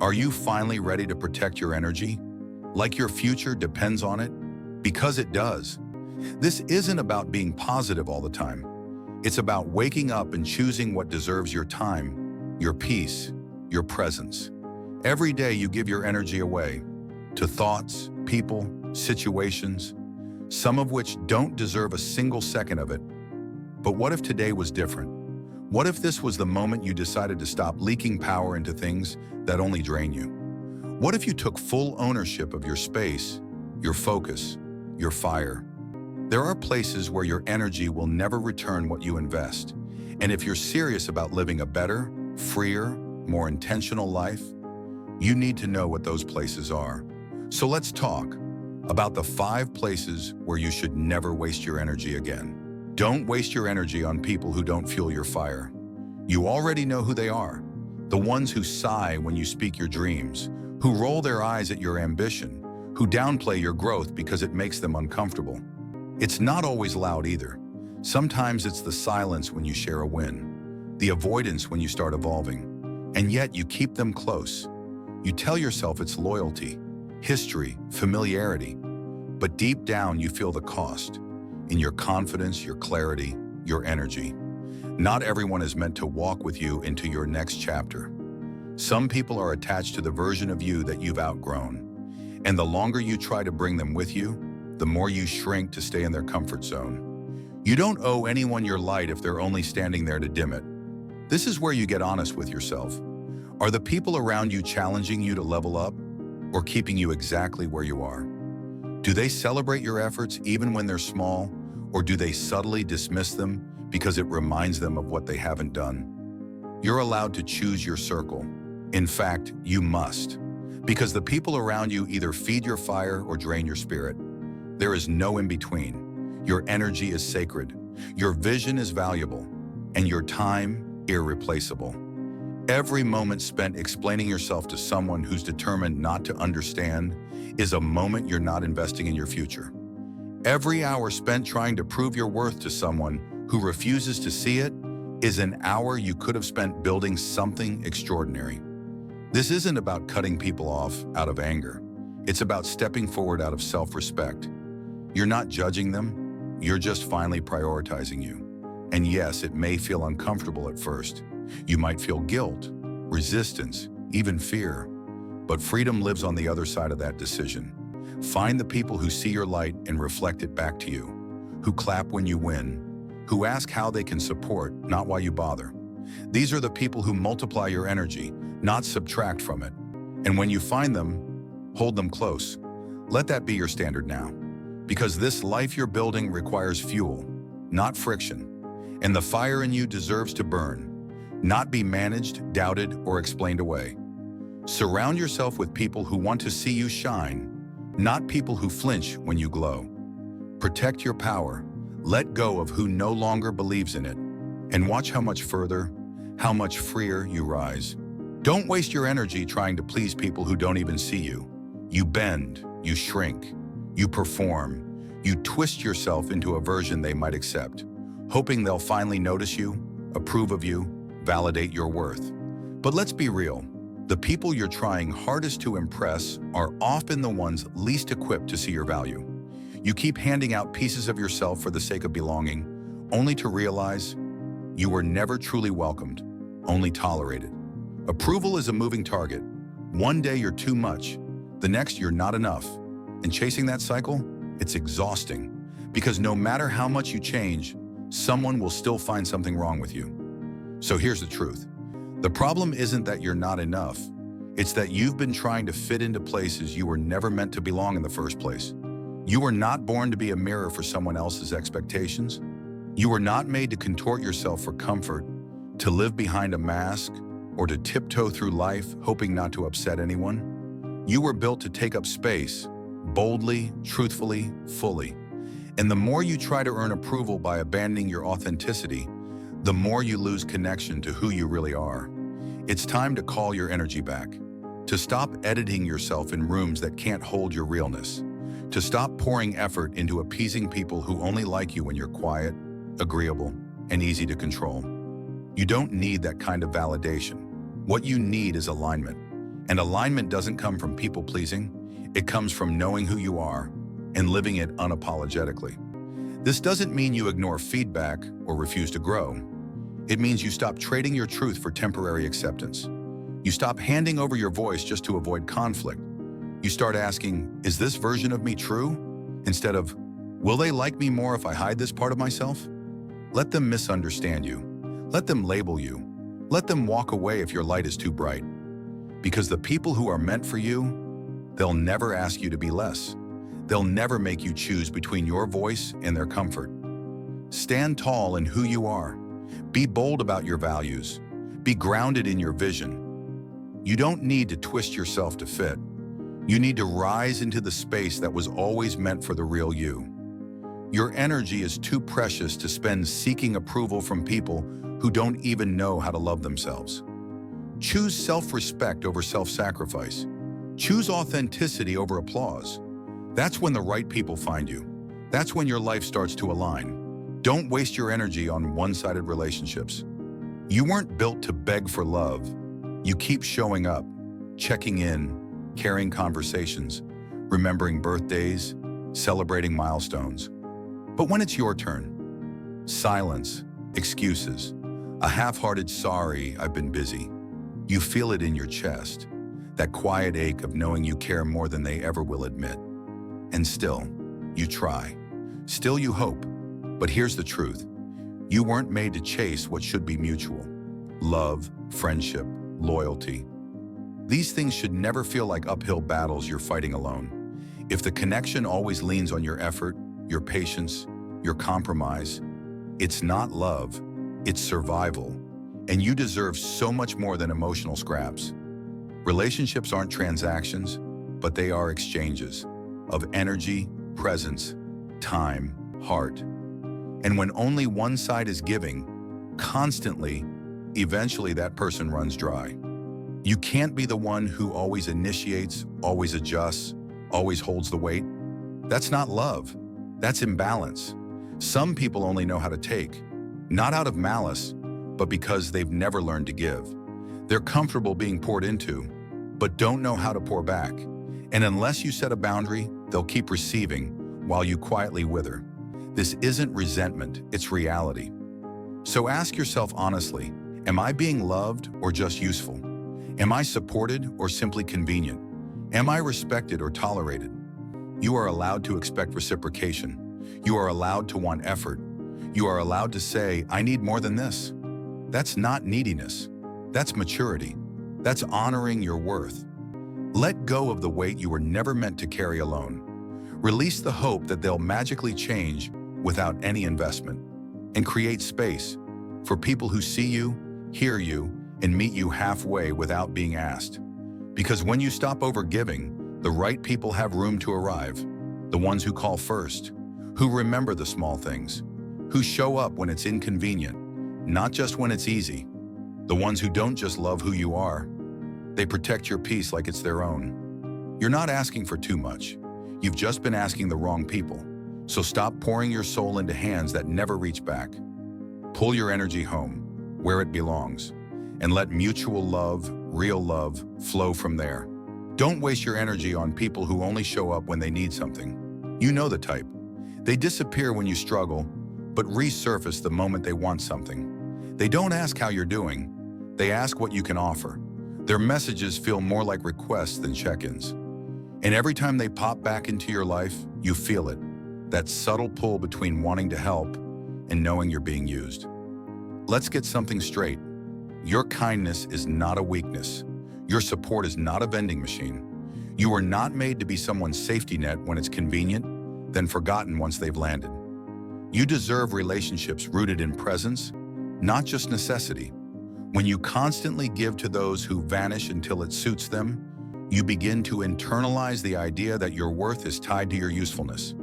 Are you finally ready to protect your energy? Like your future depends on it? Because it does. This isn't about being positive all the time. It's about waking up and choosing what deserves your time, your peace, your presence. Every day you give your energy away to thoughts, people, situations, some of which don't deserve a single second of it. But what if today was different? What if this was the moment you decided to stop leaking power into things that only drain you? What if you took full ownership of your space, your focus, your fire? There are places where your energy will never return what you invest. And if you're serious about living a better, freer, more intentional life, you need to know what those places are. So let's talk about the 5 places where you should never waste your energy again. Don't waste your energy on people who don't fuel your fire. You already know who they are. The ones who sigh when you speak your dreams, who roll their eyes at your ambition, who downplay your growth because it makes them uncomfortable. It's not always loud either. Sometimes it's the silence when you share a win, the avoidance when you start evolving, and yet you keep them close. You tell yourself it's loyalty, history, familiarity, but deep down you feel the cost in your confidence, your clarity, your energy. Not everyone is meant to walk with you into your next chapter. Some people are attached to the version of you that you've outgrown, and the longer you try to bring them with you, the more you shrink to stay in their comfort zone. You don't owe anyone your light if they're only standing there to dim it. This is where you get honest with yourself. Are the people around you challenging you to level up or keeping you exactly where you are? Do they celebrate your efforts even when they're small, or do they subtly dismiss them because it reminds them of what they haven't done? You're allowed to choose your circle. In fact, you must, because the people around you either feed your fire or drain your spirit. There is no in-between. Your energy is sacred, your vision is valuable, and your time irreplaceable. Every moment spent explaining yourself to someone who's determined not to understand is a moment you're not investing in your future. Every hour spent trying to prove your worth to someone who refuses to see it is an hour you could have spent building something extraordinary. This isn't about cutting people off out of anger. It's about stepping forward out of self-respect. You're not judging them, you're just finally prioritizing you. And yes, it may feel uncomfortable at first. You might feel guilt, resistance, even fear. But freedom lives on the other side of that decision. Find the people who see your light and reflect it back to you, who clap when you win, who ask how they can support, not why you bother. These are the people who multiply your energy, not subtract from it. And when you find them, hold them close. Let that be your standard now. Because this life you're building requires fuel, not friction. And the fire in you deserves to burn, not be managed, doubted, or explained away. Surround yourself with people who want to see you shine, not people who flinch when you glow. Protect your power, let go of who no longer believes in it, and watch how much further, how much freer you rise. Don't waste your energy trying to please people who don't even see you. You bend, you shrink, you perform, you twist yourself into a version they might accept, hoping they'll finally notice you, approve of you, validate your worth. But let's be real. The people you're trying hardest to impress are often the ones least equipped to see your value. You keep handing out pieces of yourself for the sake of belonging, only to realize you were never truly welcomed, only tolerated. Approval is a moving target. One day you're too much, the next you're not enough. And chasing that cycle, it's exhausting, because no matter how much you change, someone will still find something wrong with you. So here's the truth. The problem isn't that you're not enough. It's that you've been trying to fit into places you were never meant to belong in the first place. You were not born to be a mirror for someone else's expectations. You were not made to contort yourself for comfort, to live behind a mask, or to tiptoe through life hoping not to upset anyone. You were built to take up space, boldly, truthfully, fully. And the more you try to earn approval by abandoning your authenticity, the more you lose connection to who you really are. It's time to call your energy back, to stop editing yourself in rooms that can't hold your realness, to stop pouring effort into appeasing people who only like you when you're quiet, agreeable, and easy to control. You don't need that kind of validation. What you need is alignment. And alignment doesn't come from people-pleasing. It comes from knowing who you are and living it unapologetically. This doesn't mean you ignore feedback or refuse to grow. It means you stop trading your truth for temporary acceptance. You stop handing over your voice just to avoid conflict. You start asking, is this version of me true? Instead of, will they like me more if I hide this part of myself? Let them misunderstand you. Let them label you. Let them walk away if your light is too bright. Because the people who are meant for you, they'll never ask you to be less. They'll never make you choose between your voice and their comfort. Stand tall in who you are. Be bold about your values. Be grounded in your vision. You don't need to twist yourself to fit. You need to rise into the space that was always meant for the real you. Your energy is too precious to spend seeking approval from people who don't even know how to love themselves. Choose self-respect over self-sacrifice. Choose authenticity over applause. That's when the right people find you. That's when your life starts to align. Don't waste your energy on one-sided relationships. You weren't built to beg for love. You keep showing up, checking in, carrying conversations, remembering birthdays, celebrating milestones. But when it's your turn, silence, excuses, a half-hearted sorry, I've been busy. You feel it in your chest, that quiet ache of knowing you care more than they ever will admit. And still, you try. Still you hope. But here's the truth. You weren't made to chase what should be mutual. Love, friendship, loyalty. These things should never feel like uphill battles you're fighting alone. If the connection always leans on your effort, your patience, your compromise, it's not love, it's survival. And you deserve so much more than emotional scraps. Relationships aren't transactions, but they are exchanges of energy, presence, time, heart. And when only one side is giving, constantly, eventually that person runs dry. You can't be the one who always initiates, always adjusts, always holds the weight. That's not love. That's imbalance. Some people only know how to take, not out of malice, but because they've never learned to give. They're comfortable being poured into, but don't know how to pour back. And unless you set a boundary, they'll keep receiving while you quietly wither. This isn't resentment, it's reality. So ask yourself honestly, am I being loved or just useful? Am I supported or simply convenient? Am I respected or tolerated? You are allowed to expect reciprocation. You are allowed to want effort. You are allowed to say, I need more than this. That's not neediness. That's maturity. That's honoring your worth. Let go of the weight you were never meant to carry alone. Release the hope that they'll magically change without any investment. And create space for people who see you, hear you, and meet you halfway without being asked. Because when you stop overgiving, the right people have room to arrive. The ones who call first, who remember the small things, who show up when it's inconvenient, not just when it's easy. The ones who don't just love who you are, they protect your peace like it's their own. You're not asking for too much. You've just been asking the wrong people. So stop pouring your soul into hands that never reach back. Pull your energy home, where it belongs, and let mutual love, real love, flow from there. Don't waste your energy on people who only show up when they need something. You know the type. They disappear when you struggle, but resurface the moment they want something. They don't ask how you're doing. They ask what you can offer. Their messages feel more like requests than check-ins. And every time they pop back into your life, you feel it. That subtle pull between wanting to help and knowing you're being used. Let's get something straight. Your kindness is not a weakness. Your support is not a vending machine. You are not made to be someone's safety net when it's convenient, then forgotten once they've landed. You deserve relationships rooted in presence, not just necessity. When you constantly give to those who vanish until it suits them, you begin to internalize the idea that your worth is tied to your usefulness.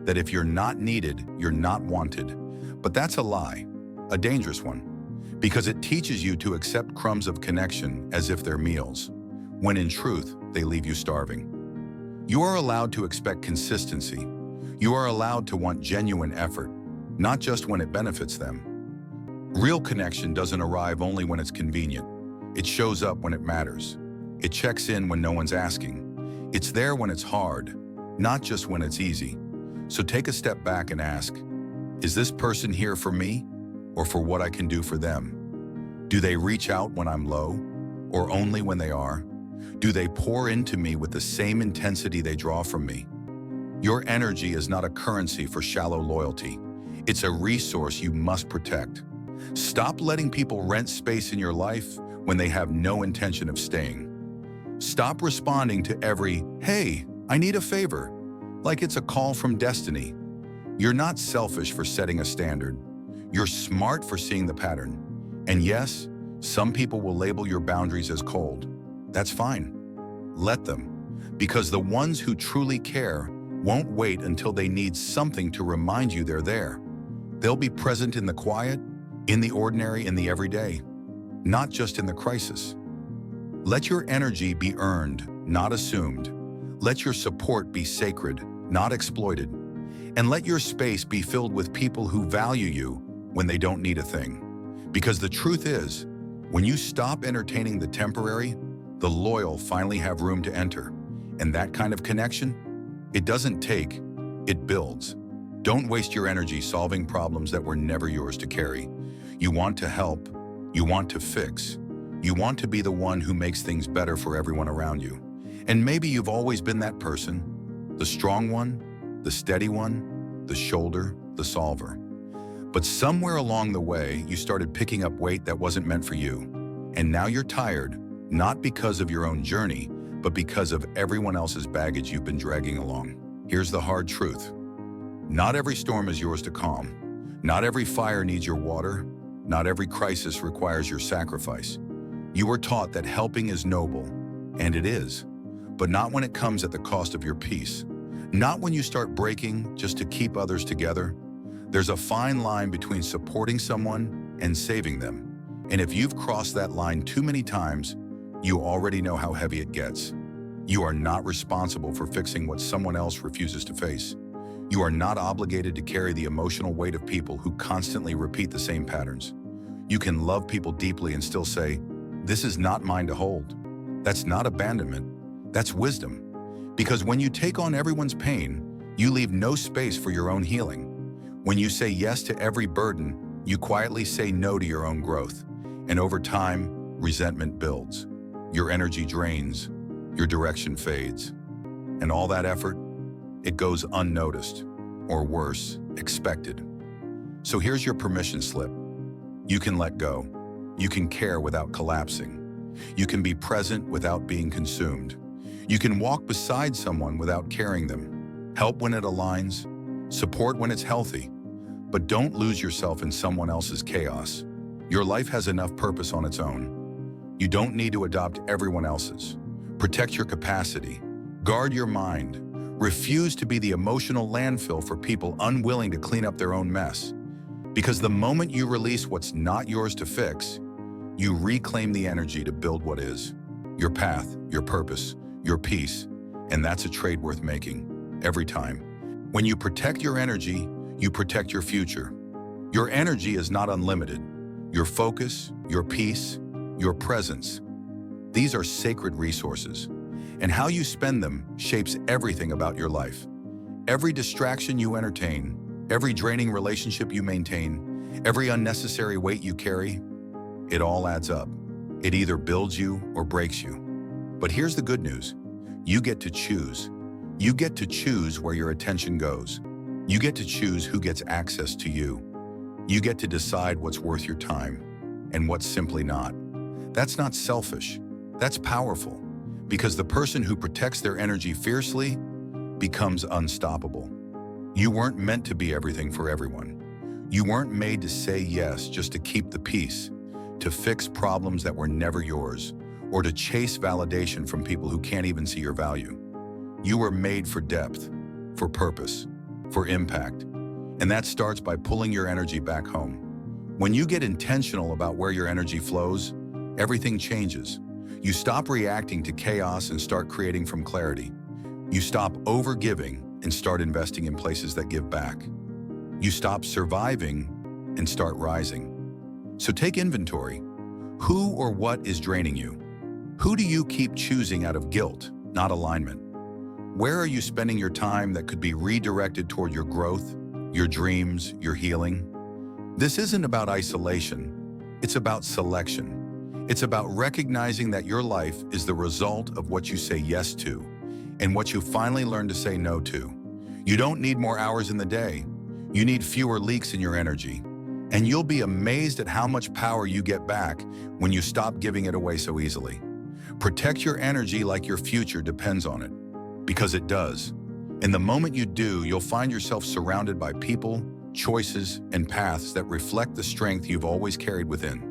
That if you're not needed, you're not wanted. But that's a lie, a dangerous one, because it teaches you to accept crumbs of connection as if they're meals, when in truth, they leave you starving. You are allowed to expect consistency. You are allowed to want genuine effort, not just when it benefits them. Real connection doesn't arrive only when it's convenient. It shows up when it matters. It checks in when no one's asking. It's there when it's hard, not just when it's easy. So take a step back and ask, is this person here for me or for what I can do for them? Do they reach out when I'm low or only when they are? Do they pour into me with the same intensity they draw from me? Your energy is not a currency for shallow loyalty. It's a resource you must protect. Stop letting people rent space in your life when they have no intention of staying. Stop responding to every, "Hey, I need a favor," like it's a call from destiny. You're not selfish for setting a standard. You're smart for seeing the pattern. And yes, some people will label your boundaries as cold. That's fine. Let them. Because the ones who truly care won't wait until they need something to remind you they're there. They'll be present in the quiet, in the ordinary, in the everyday, not just in the crisis. Let your energy be earned, not assumed. Let your support be sacred, not exploited. And let your space be filled with people who value you when they don't need a thing. Because the truth is, when you stop entertaining the temporary, the loyal finally have room to enter. And that kind of connection, it doesn't take, it builds. Don't waste your energy solving problems that were never yours to carry. You want to help, you want to fix, you want to be the one who makes things better for everyone around you. And maybe you've always been that person, the strong one, the steady one, the shoulder, the solver. But somewhere along the way, you started picking up weight that wasn't meant for you. And now you're tired, not because of your own journey, but because of everyone else's baggage you've been dragging along. Here's the hard truth. Not every storm is yours to calm. Not every fire needs your water. Not every crisis requires your sacrifice. You were taught that helping is noble, and it is, but not when it comes at the cost of your peace. Not when you start breaking just to keep others together. There's a fine line between supporting someone and saving them. And if you've crossed that line too many times, you already know how heavy it gets. You are not responsible for fixing what someone else refuses to face. You are not obligated to carry the emotional weight of people who constantly repeat the same patterns. You can love people deeply and still say, "This is not mine to hold." That's not abandonment, that's wisdom. Because when you take on everyone's pain, you leave no space for your own healing. When you say yes to every burden, you quietly say no to your own growth. And over time, resentment builds. Your energy drains, your direction fades. And all that effort, it goes unnoticed, or worse, expected. So here's your permission slip. You can let go. You can care without collapsing. You can be present without being consumed. You can walk beside someone without carrying them. Help when it aligns, support when it's healthy. But don't lose yourself in someone else's chaos. Your life has enough purpose on its own. You don't need to adopt everyone else's. Protect your capacity. Guard your mind. Refuse to be the emotional landfill for people unwilling to clean up their own mess. Because the moment you release what's not yours to fix, you reclaim the energy to build what is. Your path, your purpose, your peace. And that's a trade worth making, every time. When you protect your energy, you protect your future. Your energy is not unlimited. Your focus, your peace, your presence. These are sacred resources. And how you spend them shapes everything about your life. Every distraction you entertain, every draining relationship you maintain, every unnecessary weight you carry, it all adds up. It either builds you or breaks you. But here's the good news. You get to choose. You get to choose where your attention goes. You get to choose who gets access to you. You get to decide what's worth your time and what's simply not. That's not selfish. That's powerful. Because the person who protects their energy fiercely becomes unstoppable. You weren't meant to be everything for everyone. You weren't made to say yes just to keep the peace, to fix problems that were never yours, or to chase validation from people who can't even see your value. You were made for depth, for purpose, for impact. And that starts by pulling your energy back home. When you get intentional about where your energy flows, everything changes. You stop reacting to chaos and start creating from clarity. You stop overgiving and start investing in places that give back. You stop surviving and start rising. So take inventory. Who or what is draining you? Who do you keep choosing out of guilt, not alignment? Where are you spending your time that could be redirected toward your growth, your dreams, your healing? This isn't about isolation. It's about selection. It's about recognizing that your life is the result of what you say yes to and what you finally learn to say no to. You don't need more hours in the day. You need fewer leaks in your energy. And you'll be amazed at how much power you get back when you stop giving it away so easily. Protect your energy like your future depends on it, because it does. And the moment you do, you'll find yourself surrounded by people, choices, and paths that reflect the strength you've always carried within.